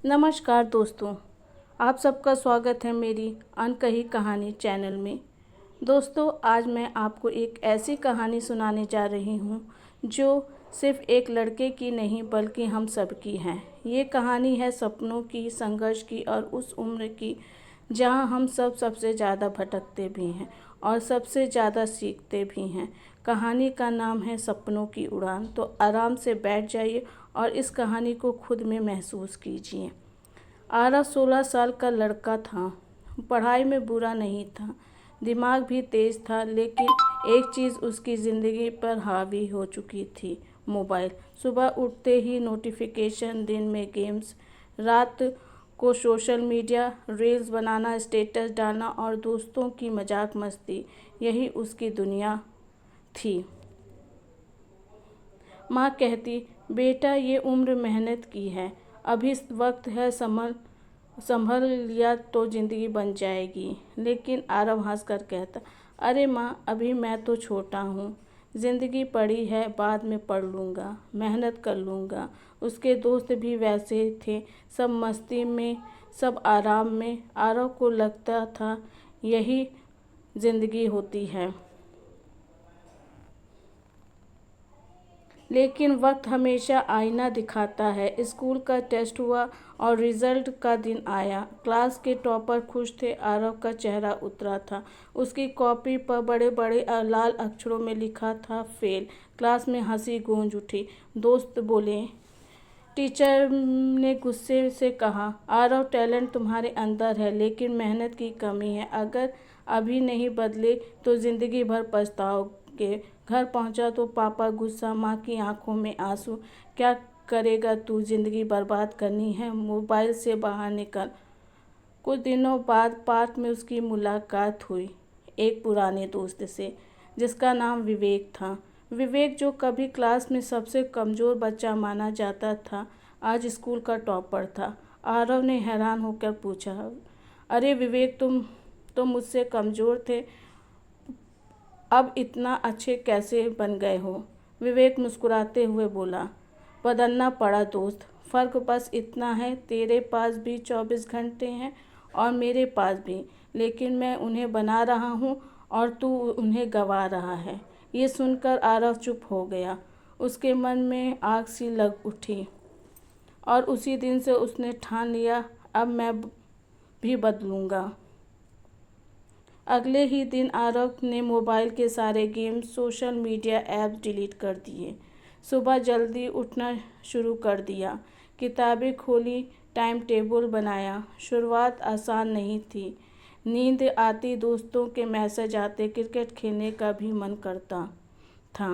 नमस्कार दोस्तों, आप सबका स्वागत है मेरी अनकही कहानी चैनल में। दोस्तों, आज मैं आपको एक ऐसी कहानी सुनाने जा रही हूँ जो सिर्फ एक लड़के की नहीं बल्कि हम सब की है। ये कहानी है सपनों की, संघर्ष की और उस उम्र की जहाँ हम सब सबसे ज़्यादा भटकते भी हैं और सबसे ज़्यादा सीखते भी हैं। कहानी का नाम है सपनों की उड़ान। तो आराम से बैठ जाइए और इस कहानी को खुद में महसूस कीजिए। आरव 16 साल का लड़का था। पढ़ाई में बुरा नहीं था, दिमाग भी तेज था, लेकिन एक चीज़ उसकी ज़िंदगी पर हावी हो चुकी थी, मोबाइल। सुबह उठते ही नोटिफिकेशन, दिन में गेम्स, रात को सोशल मीडिया, रील्स बनाना, स्टेटस डालना और दोस्तों की मजाक मस्ती, यही उसकी दुनिया थी। माँ कहती, बेटा ये उम्र मेहनत की है, अभी वक्त है, संभल लिया तो ज़िंदगी बन जाएगी। लेकिन आरव हंस कर कहता, अरे माँ, अभी मैं तो छोटा हूँ, ज़िंदगी पड़ी है, बाद में पढ़ लूँगा, मेहनत कर लूँगा। उसके दोस्त भी वैसे थे, सब मस्ती में, सब आराम में। आरव को लगता था यही ज़िंदगी होती है। लेकिन वक्त हमेशा आईना दिखाता है। स्कूल का टेस्ट हुआ और रिजल्ट का दिन आया। क्लास के टॉपर खुश थे। आरव का चेहरा उतरा था। उसकी कॉपी पर बड़े बड़े लाल अक्षरों में लिखा था फेल। क्लास में हंसी गूंज उठी। दोस्त बोले, टीचर ने गुस्से से कहा, आरव, टैलेंट तुम्हारे अंदर है, लेकिन मेहनत की कमी है। अगर अभी नहीं बदले तो ज़िंदगी भर पछताओगे। घर पहुंचा तो पापा गुस्सा, माँ की आंखों में आंसू। क्या करेगा तू, ज़िंदगी बर्बाद करनी है, मोबाइल से बाहर निकल। कुछ दिनों बाद पार्क में उसकी मुलाकात हुई एक पुराने दोस्त से, जिसका नाम विवेक था। विवेक, जो कभी क्लास में सबसे कमज़ोर बच्चा माना जाता था, आज स्कूल का टॉपर था। आरव ने हैरान होकर पूछा, अरे विवेक, तुम तो मुझसे कमज़ोर थे, अब इतना अच्छे कैसे बन गए हो? विवेक मुस्कुराते हुए बोला, बदलना पड़ा दोस्त। फ़र्क बस इतना है, तेरे पास भी 24 घंटे हैं और मेरे पास भी, लेकिन मैं उन्हें बना रहा हूँ और तू उन्हें गंवा रहा है। ये सुनकर आरव चुप हो गया। उसके मन में आग सी लग उठी और उसी दिन से उसने ठान लिया, अब मैं भी बदलूंगा। अगले ही दिन आरव ने मोबाइल के सारे games, social media apps delete कर दिए। सुबह जल्दी उठना शुरू कर दिया, किताबें खोली, टाइम टेबल बनाया। शुरुआत आसान नहीं थी। नींद आती, दोस्तों के मैसेज आते, क्रिकेट खेलने का भी मन करता था।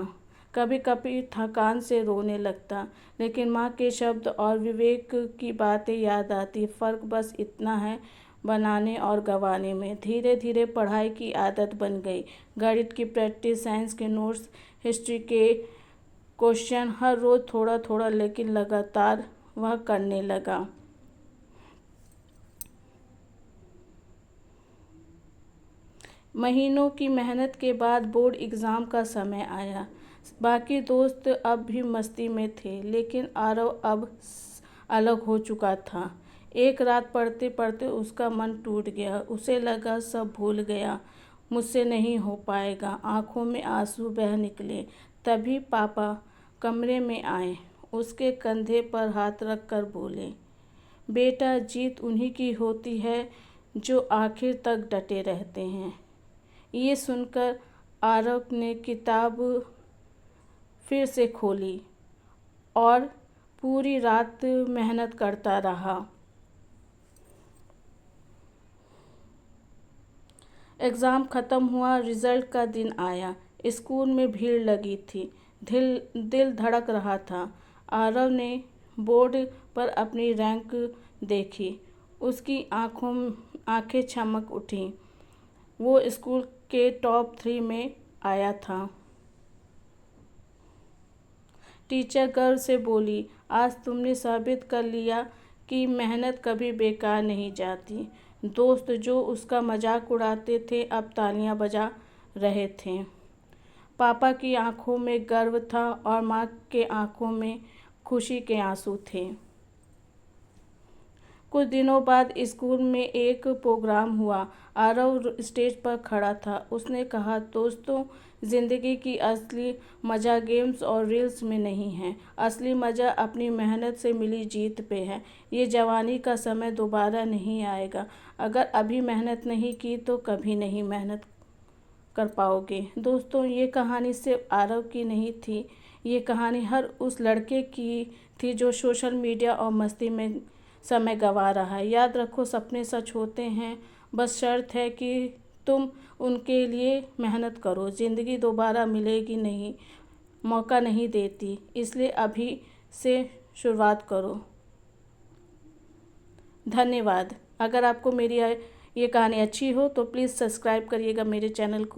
कभी कभी थकान से रोने लगता, लेकिन माँ के शब्द और विवेक की बातें याद आती। फ़र्क बस इतना है, बनाने और गंवाने में। धीरे धीरे पढ़ाई की आदत बन गई। गणित की प्रैक्टिस, साइंस के नोट्स, हिस्ट्री के क्वेश्चन, हर रोज़ थोड़ा थोड़ा, लेकिन लगातार वह करने लगा। महीनों की मेहनत के बाद बोर्ड एग्ज़ाम का समय आया। बाकी दोस्त अब भी मस्ती में थे, लेकिन आरव अब अलग हो चुका था। एक रात पढ़ते पढ़ते उसका मन टूट गया। उसे लगा सब भूल गया, मुझसे नहीं हो पाएगा। आंखों में आंसू बह निकले। तभी पापा कमरे में आए। उसके कंधे पर हाथ रख कर बोले, बेटा, जीत उन्हीं की होती है जो आखिर तक डटे रहते हैं। ये सुनकर आरव ने किताब फिर से खोली और पूरी रात मेहनत करता रहा। एग्ज़ाम ख़त्म हुआ, रिज़ल्ट का दिन आया। स्कूल में भीड़ लगी थी। दिल धड़क रहा था। आरव ने बोर्ड पर अपनी रैंक देखी। उसकी आंखें चमक उठीं। वो स्कूल के टॉप 3 में आया था। टीचर गर्व से बोली, आज तुमने साबित कर लिया कि मेहनत कभी बेकार नहीं जाती। दोस्त जो उसका मजाक उड़ाते थे अब तालियां बजा रहे थे। पापा की आंखों में गर्व था और माँ के आंखों में खुशी के आंसू थे। कुछ दिनों बाद स्कूल में एक प्रोग्राम हुआ। आरव स्टेज पर खड़ा था। उसने कहा, दोस्तों, ज़िंदगी की असली मज़ा गेम्स और रील्स में नहीं है। असली मज़ा अपनी मेहनत से मिली जीत पे है। ये जवानी का समय दोबारा नहीं आएगा। अगर अभी मेहनत नहीं की तो कभी नहीं मेहनत कर पाओगे। दोस्तों, ये कहानी सिर्फ आरव की नहीं थी। ये कहानी हर उस लड़के की थी जो सोशल मीडिया और मस्ती में समय गंवा रहा है। याद रखो, सपने सच होते हैं, बस शर्त है कि तुम उनके लिए मेहनत करो। ज़िंदगी दोबारा मिलेगी नहीं, मौका नहीं देती, इसलिए अभी से शुरुआत करो। धन्यवाद। अगर आपको मेरी ये कहानी अच्छी हो तो प्लीज़ सब्सक्राइब करिएगा मेरे चैनल को।